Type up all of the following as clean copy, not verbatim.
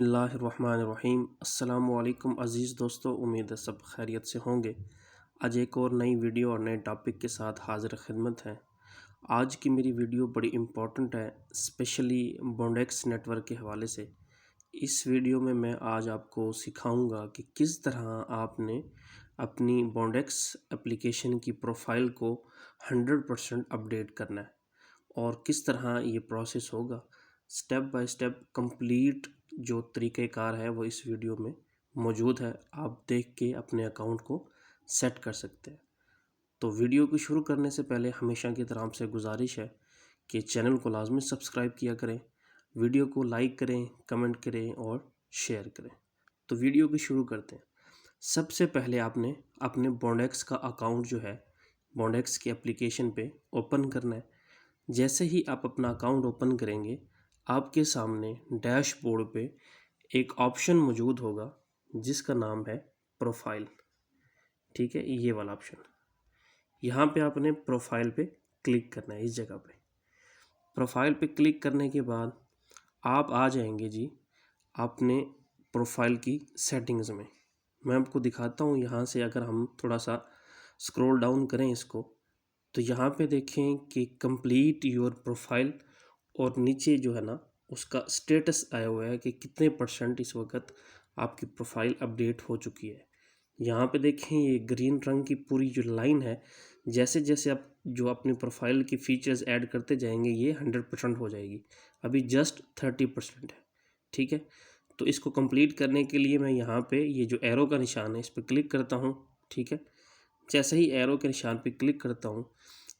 बिस्मिल्लाहिर्रहमानिर्रहीम। अस्सलामुअलैकुम अज़ीज़ दोस्तों, उम्मीद है सब खैरियत से होंगे। आज एक और नई वीडियो और नए टॉपिक के साथ हाज़िर खिदमत है। आज की मेरी वीडियो बड़ी इम्पोर्टेंट है, स्पेशली बॉन्डेक्स नेटवर्क के हवाले से। इस वीडियो में मैं आज आपको सिखाऊंगा कि किस तरह आपने अपनी बॉन्डेक्स एप्लीकेशन की प्रोफाइल को 100% अपडेट करना है और किस तरह ये प्रोसेस होगा। स्टेप बाय स्टेप कंप्लीट जो तरीक़ेकार है वो इस वीडियो में मौजूद है। आप देख के अपने अकाउंट को सेट कर सकते हैं। तो वीडियो को शुरू करने से पहले हमेशा की तरह आपसे गुजारिश है कि चैनल को लाजमी सब्सक्राइब किया करें, वीडियो को लाइक करें, कमेंट करें और शेयर करें। तो वीडियो को शुरू करते हैं। सबसे पहले आपने अपने बॉन्डेक्स का अकाउंट जो है बॉन्डेक्स की एप्लीकेशन पे ओपन करना है। जैसे ही आप अपना अकाउंट ओपन करेंगे, आपके सामने डैशबोर्ड पे एक ऑप्शन मौजूद होगा जिसका नाम है प्रोफाइल। ठीक है, ये वाला ऑप्शन। यहाँ पे आपने प्रोफाइल पे क्लिक करना है। इस जगह पे प्रोफाइल पे क्लिक करने के बाद आप आ जाएंगे जी अपने प्रोफाइल की सेटिंग्स में। मैं आपको दिखाता हूँ। यहाँ से अगर हम थोड़ा सा स्क्रॉल डाउन करें इसको, तो यहाँ पे देखें कि कंप्लीट योर प्रोफाइल और नीचे जो है ना उसका स्टेटस आया हुआ है कि कितने % इस वक्त आपकी प्रोफाइल अपडेट हो चुकी है। यहाँ पे देखें ये ग्रीन रंग की पूरी जो लाइन है, जैसे जैसे आप जो अपनी प्रोफाइल की फ़ीचर्स ऐड करते जाएंगे ये 100% हो जाएगी। अभी जस्ट 30% है। ठीक है, तो इसको कंप्लीट करने के लिए मैं यहाँ पे ये जो एरो का निशान है इस पर क्लिक करता हूँ। ठीक है, जैसे ही एरो के निशान पे क्लिक करता हूँ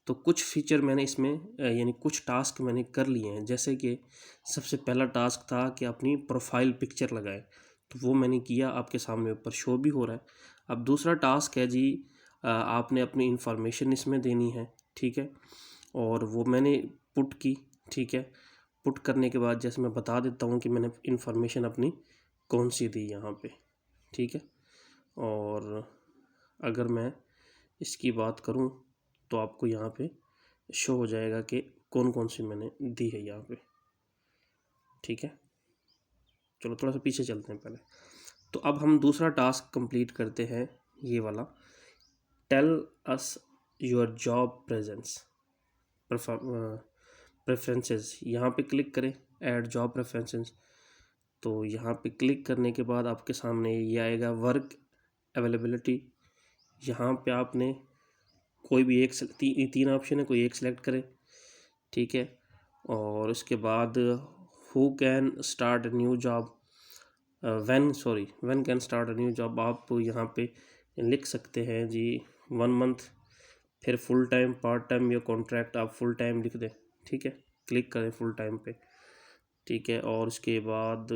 तो कुछ फीचर मैंने इसमें यानी कुछ टास्क मैंने कर लिए हैं। जैसे कि सबसे पहला टास्क था कि अपनी प्रोफाइल पिक्चर लगाएं, तो वो मैंने किया, आपके सामने ऊपर शो भी हो रहा है। अब दूसरा टास्क है जी आपने अपनी इंफॉर्मेशन इसमें देनी है। ठीक है, और वो मैंने पुट की। ठीक है, पुट करने के बाद जैसे मैं बता देता हूँ कि मैंने इंफॉर्मेशन अपनी कौन सी दी यहाँ पे। ठीक है, और अगर मैं इसकी बात करूं तो आपको यहाँ पे शो हो जाएगा कि कौन कौन सी मैंने दी है यहाँ पे। ठीक है, चलो थोड़ा सा पीछे चलते हैं पहले। तो अब हम दूसरा टास्क कंप्लीट करते हैं, ये वाला। Tell us your job preferences. यहाँ पे क्लिक करें, ऐड जॉब प्रेफरेंसेस। तो यहाँ पे क्लिक करने के बाद आपके सामने ये आएगा वर्क अवेलेबिलिटी। यहाँ पे आपने कोई भी एक तीन ऑप्शन है, कोई एक सेलेक्ट करें। ठीक है, और उसके बाद who can start new job, when can start a new job आप यहाँ पे लिख सकते हैं जी 1 मंथ। फिर फुल टाइम, पार्ट टाइम या कॉन्ट्रैक्ट आप फुल टाइम लिख दें। ठीक है, क्लिक करें फुल टाइम पे। ठीक है, और उसके बाद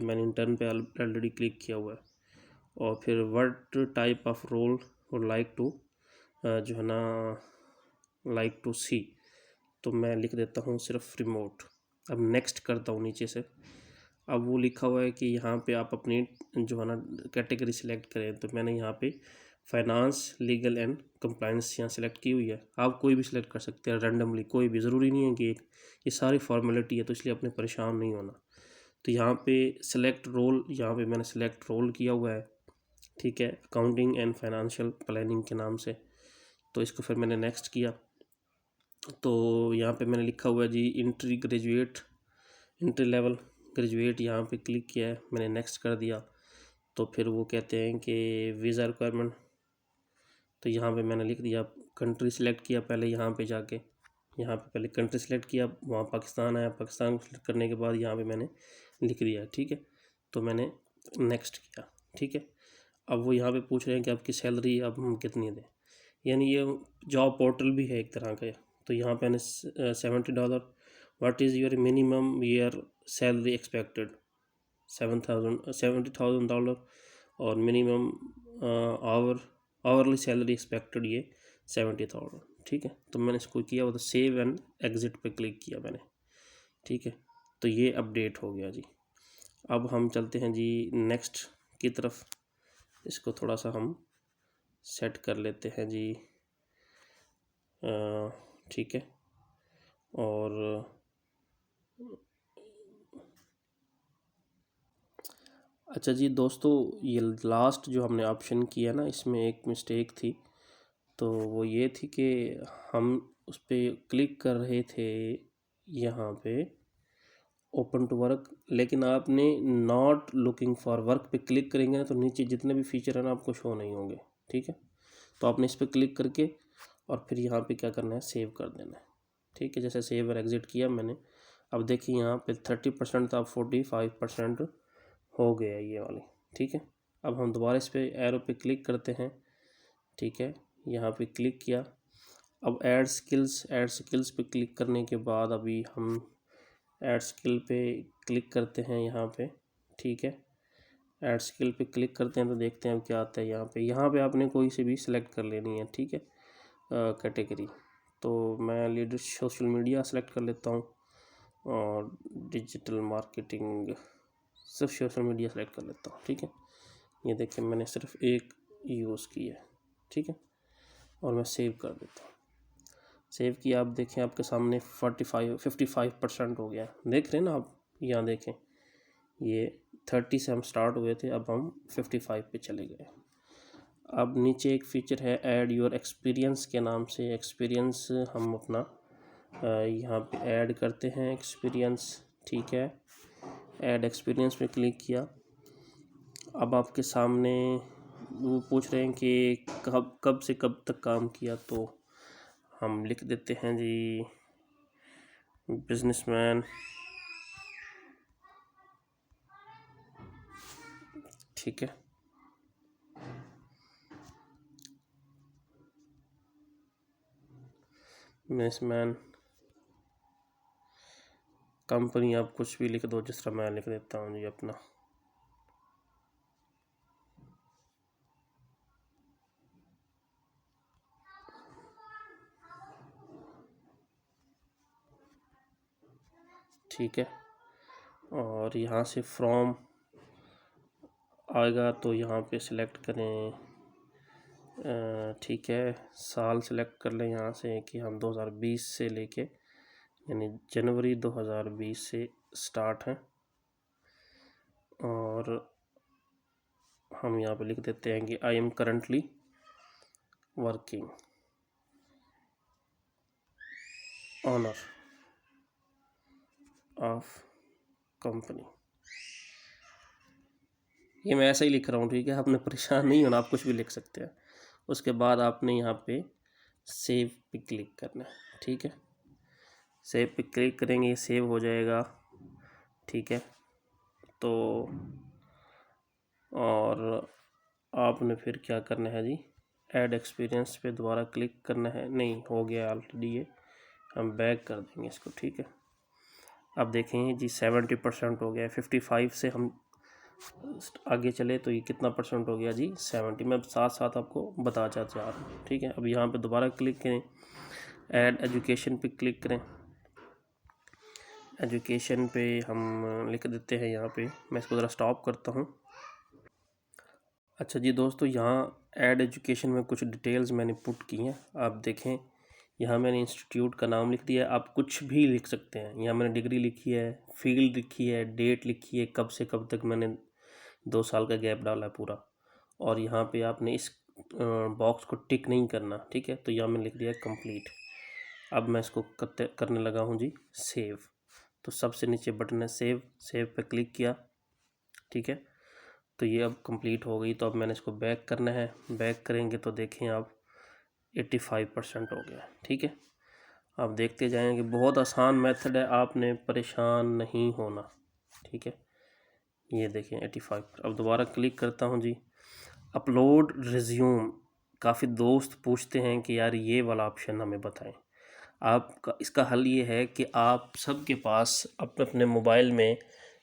मैंने इंटर्न पे ऑलरेडी क्लिक किया हुआ है। और फिर व्हाट टाइप ऑफ रोल और लाइक टू जो है ना लाइक टू सी, तो मैं लिख देता हूँ सिर्फ रिमोट। अब नेक्स्ट करता हूँ नीचे से। अब वो लिखा हुआ है कि यहाँ पे आप अपनी जो है ना कैटेगरी सिलेक्ट करें, तो मैंने यहाँ पे फाइनेंस, लीगल एंड कंप्लायंस यहाँ सिलेक्ट की हुई है। आप कोई भी सिलेक्ट कर सकते हैं रैंडमली, कोई भी, ज़रूरी नहीं है कि एक, ये सारी फॉर्मेलिटी है, तो इसलिए अपने परेशान नहीं होना। तो यहाँ पे सिलेक्ट रोल, यहाँ पे मैंने सिलेक्ट रोल किया हुआ है। ठीक है, अकाउंटिंग एंड फाइनेंशियल प्लानिंग के नाम से। तो इसको फिर मैंने नेक्स्ट किया। तो यहाँ पे मैंने लिखा हुआ है जी इंट्री लेवल ग्रेजुएट, यहाँ पे क्लिक किया है, मैंने नेक्स्ट कर दिया। तो फिर वो कहते हैं कि वीज़ा रिक्वायरमेंट, तो यहाँ पे मैंने लिख दिया, कंट्री सिलेक्ट किया पहले। यहाँ पे जाके यहाँ पे पहले कंट्री सिलेक्ट किया, वहाँ पाकिस्तान आया, पाकिस्तान को सिलेक्ट करने के बाद यहाँ पे मैंने लिख दिया। ठीक है, तो मैंने नेक्स्ट किया। ठीक है, अब वो यहाँ पे पूछ रहे हैं कि आपकी सैलरी अब हम कितनी दें, यानी ये जॉब पोर्टल भी है एक तरह का। तो यहाँ पे मैंने $70। What is your minimum year salary expected, $70,000। और मिनिमम आवरली सैलरी एक्सपेक्टेड ये 70,000। ठीक है, तो मैंने इसको किया, वो तो सेव एंड एग्ज़िट पे क्लिक किया मैंने। ठीक है, तो ये अपडेट हो गया जी। अब हम चलते हैं जी नेक्स्ट की तरफ। इसको थोड़ा सा हम सेट कर लेते हैं जी। ठीक है, और अच्छा जी दोस्तों, ये लास्ट जो हमने ऑप्शन किया ना, इसमें एक मिस्टेक थी। तो वो ये थी कि हम उस पर क्लिक कर रहे थे यहाँ पे ओपन टू वर्क, लेकिन आपने नॉट लुकिंग फॉर वर्क पे क्लिक करेंगे ना तो नीचे जितने भी फीचर है ना आपको शो नहीं होंगे। ठीक है, तो आपने इस पर क्लिक करके और फिर यहाँ पे क्या करना है, सेव कर देना है। ठीक है, जैसे सेव और एग्ज़िट किया मैंने, अब देखिए यहाँ पे 30% था, 45% हो गया ये वाली। ठीक है, अब हम दोबारा इस पर एरो पे क्लिक करते हैं। ठीक है, यहाँ पे क्लिक किया। अब ऐड स्किल्स पे क्लिक करने के बाद अभी हम ऐड स्किल पे क्लिक करते हैं यहाँ पे। ठीक है, ऐड स्किल पे क्लिक करते हैं तो देखते हैं अब क्या आता है। यहाँ पे आपने कोई से भी सिलेक्ट कर लेनी है। ठीक है, कैटेगरी तो मैं लीडर सोशल मीडिया सेलेक्ट कर लेता हूँ और डिजिटल मार्केटिंग सिर्फ सोशल मीडिया सेलेक्ट कर लेता हूँ। ठीक है, ये देखिए मैंने सिर्फ एक यूज़ किया है। ठीक है, और मैं सेव कर देता हूँ। सेव किया, आप देखें आपके सामने 55% हो गया। देख रहे हैं ना आप, यहाँ देखें ये 30 से हम स्टार्ट हुए थे, अब हम 55 पे चले गए। अब नीचे एक फीचर है ऐड योर एक्सपीरियंस के नाम से। एक्सपीरियंस हम अपना यहाँ पे ऐड करते हैं एक्सपीरियंस। ठीक है, ऐड एक्सपीरियंस पे क्लिक किया। अब आपके सामने वो पूछ रहे हैं कि कब से कब तक काम किया, तो हम लिख देते हैं जी बिजनेसमैन। ठीक है, बिजनेसमैन कंपनी, आप कुछ भी लिख दो, जिस तरह मैं लिख देता हूँ जी अपना। ठीक है, और यहाँ से फ्रॉम आएगा तो यहाँ पे सिलेक्ट करें। ठीक है, साल सिलेक्ट कर लें यहाँ से कि हम 2020 से लेके, यानी जनवरी 2020 से स्टार्ट हैं। और हम यहाँ पे लिख देते हैं कि I am currently working owner of company. ये मैं ऐसा ही लिख रहा हूँ। ठीक है, आपने परेशान नहीं होना, आप कुछ भी लिख सकते हैं। उसके बाद आपने यहाँ पे सेव पे क्लिक करना है। ठीक है, सेव पे क्लिक करेंगे, ये सेव हो जाएगा। ठीक है, तो और आपने फिर क्या करना है जी, ऐड एक्सपीरियंस पे दोबारा क्लिक करना है। नहीं, हो गया ऑलरेडी ये, हम बैक कर देंगे इसको। ठीक है, अब देखें जी 70% हो गया। 55 से हम आगे चले तो ये कितना परसेंट हो गया जी, 70। मैं साथ साथ आपको बता जा रहा हूँ। ठीक है, अब यहाँ पे दोबारा क्लिक करें, ऐड एजुकेशन पे क्लिक करें। एजुकेशन पे हम लिख देते हैं यहाँ पे, मैं इसको ज़रा स्टॉप करता हूँ। अच्छा जी दोस्तों, यहाँ ऐड एजुकेशन में कुछ डिटेल्स मैंने पुट की हैं। आप देखें, यहाँ मैंने इंस्टीट्यूट का नाम लिख दिया है, आप कुछ भी लिख सकते हैं। यहाँ मैंने डिग्री लिखी है, फील्ड लिखी है, डेट लिखी है, कब से कब तक मैंने 2 साल का गैप डाला है पूरा। और यहाँ पे आपने इस बॉक्स को टिक नहीं करना। ठीक है, तो यहाँ मैंने लिख दिया कंप्लीट। अब मैं इसको करने लगा हूँ जी सेव। तो सबसे नीचे बटन है सेव, सेव पे क्लिक किया। ठीक है, तो ये अब कंप्लीट हो गई। तो अब मैंने इसको बैक करना है। बैक करेंगे तो देखें आप 85% हो गया। ठीक है, आप देखते जाएंगे, बहुत आसान मेथड है, आपने परेशान नहीं होना। ठीक है, ये देखें 85। अब दोबारा क्लिक करता हूँ जी, अपलोड रिज्यूम। काफ़ी दोस्त पूछते हैं कि यार ये वाला ऑप्शन हमें बताएं। आपका इसका हल ये है कि आप सबके पास अपने अपने मोबाइल में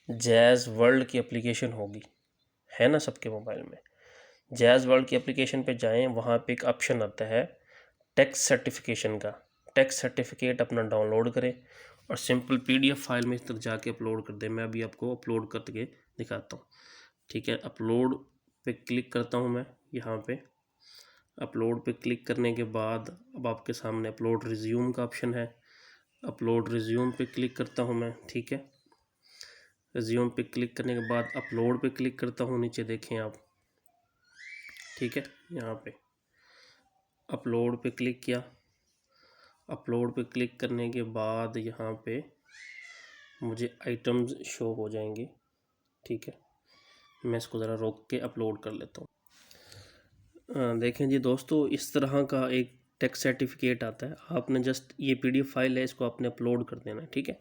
जैज़ वर्ल्ड की एप्लीकेशन होगी, है ना सबके मोबाइल में। जैज़ वर्ल्ड की एप्लीकेशन पे जाएं, वहाँ पे एक ऑप्शन आता है टैक्स सर्टिफिकेशन का। टैक्स सर्टिफिकेट अपना डाउनलोड करें और सिंपल PDF फाइल में इस तरह जाके अपलोड कर दें। मैं अभी आपको अपलोड करके दिखाता हूँ। ठीक है, अपलोड पे क्लिक करता हूँ मैं। यहाँ पे अपलोड पे क्लिक करने के बाद अब आपके सामने अपलोड रिज्यूम का ऑप्शन है। अपलोड रिज्यूम पे क्लिक करता हूँ मैं। ठीक है, रिज्यूम पे क्लिक करने के बाद अपलोड पे क्लिक करता हूँ। नीचे देखें आप, ठीक है, यहाँ पे अपलोड पे क्लिक किया। अपलोड पे क्लिक करने के बाद यहाँ पे मुझे आइटम्स शो हो जाएंगे, ठीक है। मैं इसको ज़रा रोक के अपलोड कर लेता हूँ। देखें जी दोस्तों, इस तरह का एक टैक्स सर्टिफिकेट आता है। आपने जस्ट ये PDF फाइल है, इसको आपने अपलोड कर देना है, ठीक है।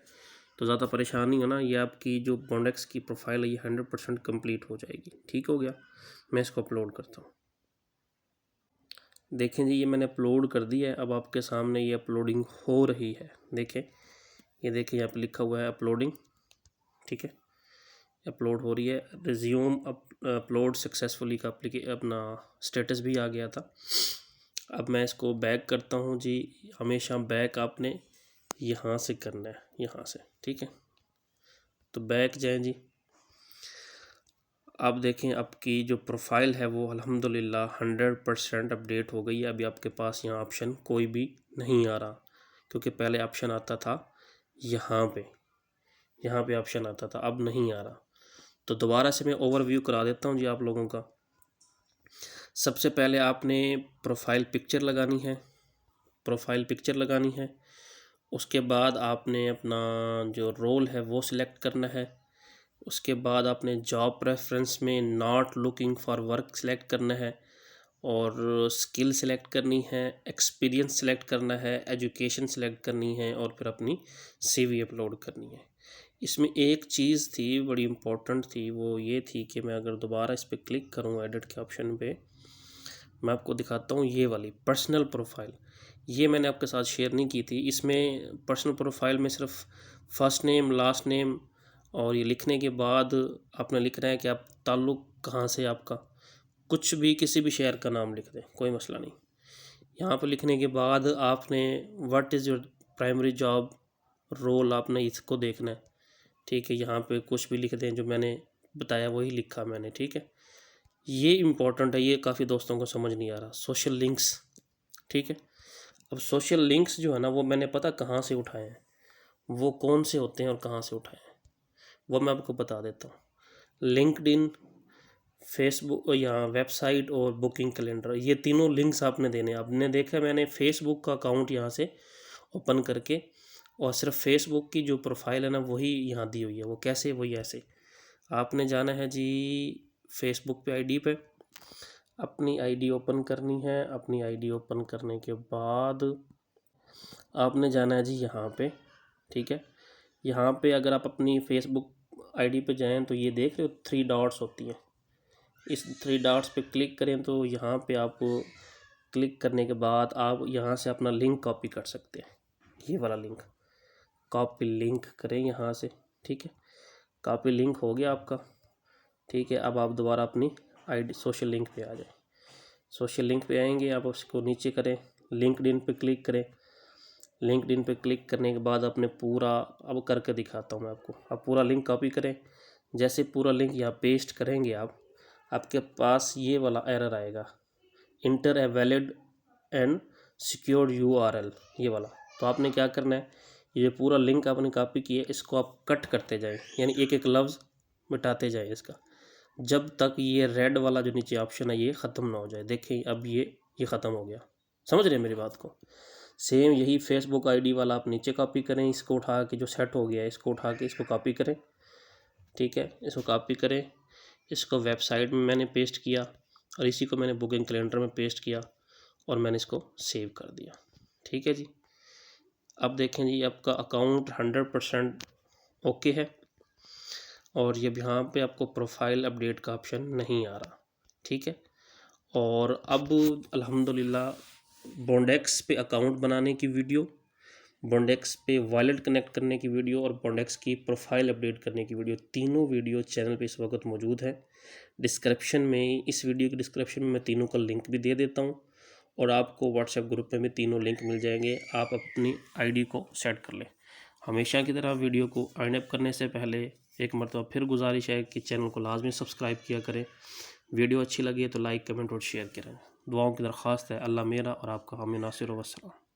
तो ज़्यादा परेशानी है ना, ये आपकी जो बॉन्डेक्स की प्रोफाइल है ये 100% कंप्लीट हो जाएगी। ठीक हो गया, मैं इसको अपलोड करता हूँ। देखें जी, ये मैंने अपलोड कर दिया है। अब आपके सामने ये अपलोडिंग हो रही है। देखें, ये देखें यहाँ पे लिखा हुआ है अपलोडिंग, ठीक है, अपलोड हो रही है। रिज्यूम अपलोड सक्सेसफुली का अपना स्टेटस भी आ गया था। अब मैं इसको बैक करता हूँ जी। हमेशा बैक आपने यहाँ से करना है, यहाँ से, ठीक है। तो बैक जाएं जी। आप देखें आपकी जो प्रोफाइल है वो अल्हम्दुलिल्लाह 100% अपडेट हो गई है। अभी आपके पास यहाँ ऑप्शन कोई भी नहीं आ रहा, क्योंकि पहले ऑप्शन आता था यहाँ पे ऑप्शन आता था, अब नहीं आ रहा। तो दोबारा से मैं ओवरव्यू करा देता हूँ जी आप लोगों का। सबसे पहले आपने प्रोफाइल पिक्चर लगानी है। उसके बाद आपने अपना जो रोल है वो सिलेक्ट करना है। उसके बाद आपने जॉब प्रेफरेंस में not looking for work select करना है, और स्किल सिलेक्ट करनी है, एक्सपीरियंस सिलेक्ट करना है, एजुकेशन सिलेक्ट करनी है, और फिर अपनी CV अपलोड करनी है। इसमें एक चीज़ थी बड़ी इम्पोर्टेंट थी, वो ये थी कि मैं अगर दोबारा इस पर क्लिक करूँ एडिट के ऑप्शन पे, मैं आपको दिखाता हूँ ये वाली पर्सनल प्रोफाइल। ये मैंने आपके साथ शेयर नहीं की थी। इसमें पर्सनल प्रोफाइल में सिर्फ फर्स्ट नेम, लास्ट नेम, और ये लिखने के बाद आपने लिखना है कि आप ताल्लुक़ कहाँ से, आपका कुछ भी किसी भी शहर का नाम लिख दें, कोई मसला नहीं। यहाँ पर लिखने के बाद आपने what is your primary job role, आपने इसको देखना है, ठीक है। यहाँ पे कुछ भी लिख दें, जो मैंने बताया वही लिखा मैंने, ठीक है। ये इम्पोर्टेंट है, ये काफ़ी दोस्तों को समझ नहीं आ रहा। सोशल लिंक्स, ठीक है। अब सोशल लिंक्स जो है ना, वो मैंने पता कहाँ से उठाए हैं, वो कौन से होते हैं और कहाँ से उठाए हैं, वो मैं आपको बता देता हूँ। लिंक्डइन, फेसबुक या वेबसाइट और बुकिंग कैलेंडर, ये तीनों लिंक्स आपने देने। आपने देखा मैंने फेसबुक का अकाउंट यहाँ से ओपन करके, और सिर्फ फेसबुक की जो प्रोफाइल है ना वही यहाँ दी हुई है। वो कैसे, वही ऐसे। आपने जाना है जी फेसबुक पे ID पे, अपनी ID ओपन करनी है। अपनी ID ओपन करने के बाद आपने जाना है जी यहाँ पे, ठीक है। यहाँ पे अगर आप अपनी फेसबुक ID पे जाएं तो ये देख रहे हो 3 डॉट्स होती हैं, इस 3 डॉट्स पे क्लिक करें तो यहाँ पे आप क्लिक करने के बाद आप यहाँ से अपना लिंक कॉपी कर सकते हैं। ये वाला लिंक कॉपी लिंक करें यहाँ से, ठीक है। कॉपी लिंक हो गया आपका, ठीक है। अब आप दोबारा अपनी ID सोशल लिंक पे आ जाए। सोशल लिंक पे आएंगे, आप उसको नीचे करें, लिंक्डइन पे क्लिक करें। लिंक्डइन पे क्लिक करने के बाद अपने पूरा, अब करके दिखाता हूँ मैं आपको। अब पूरा लिंक कॉपी करें। जैसे पूरा लिंक यहाँ पेस्ट करेंगे आप, आपके पास ये वाला एरर आएगा, inter a valid and secured URL, ये वाला। तो आपने क्या करना है, ये पूरा लिंक आपने कॉपी किया, इसको आप कट करते जाएं, यानी एक एक लफ्ज़ मिटाते जाएं इसका, जब तक ये रेड वाला जो नीचे ऑप्शन है ये ख़त्म ना हो जाए। देखें अब ये ख़त्म हो गया। समझ रहे हैं मेरी बात को। सेम यही फेसबुक ID वाला आप नीचे कॉपी करें, इसको उठा के जो सेट हो गया है इसको उठा के इसको कॉपी करें, ठीक है। इसको कॉपी करें, इसको वेबसाइट में मैंने पेस्ट किया, और इसी को मैंने बुकिंग कैलेंडर में पेस्ट किया, और मैंने इसको सेव कर दिया, ठीक है जी। अब देखें जी आपका अकाउंट 100% ओके है, और ये यहाँ पे आपको प्रोफाइल अपडेट का ऑप्शन नहीं आ रहा, ठीक है। और अब अल्हम्दुलिल्लाह बॉन्डेक्स पे अकाउंट बनाने की वीडियो, बॉन्डेक्स पे वॉलेट कनेक्ट करने की वीडियो, और बॉन्डेक्स की प्रोफाइल अपडेट करने की वीडियो, तीनों वीडियो चैनल पे इस वक्त मौजूद है। डिस्क्रिप्शन में, इस वीडियो की डिस्क्रिप्शन में मैं तीनों का लिंक भी दे देता हूँ, और आपको व्हाट्सएप ग्रुप में भी तीनों लिंक मिल जाएंगे। आप अपनी ID को सेट कर लें। हमेशा की तरह वीडियो को एंड अप करने से पहले एक मरतबा फिर गुजारिश है कि चैनल को लाजमी सब्सक्राइब किया करें। वीडियो अच्छी लगी है तो लाइक, कमेंट और शेयर करें। दुआओं की दरख्वास्त है। अल्लाह मेरा और आपका हामी नासिर व सलाम।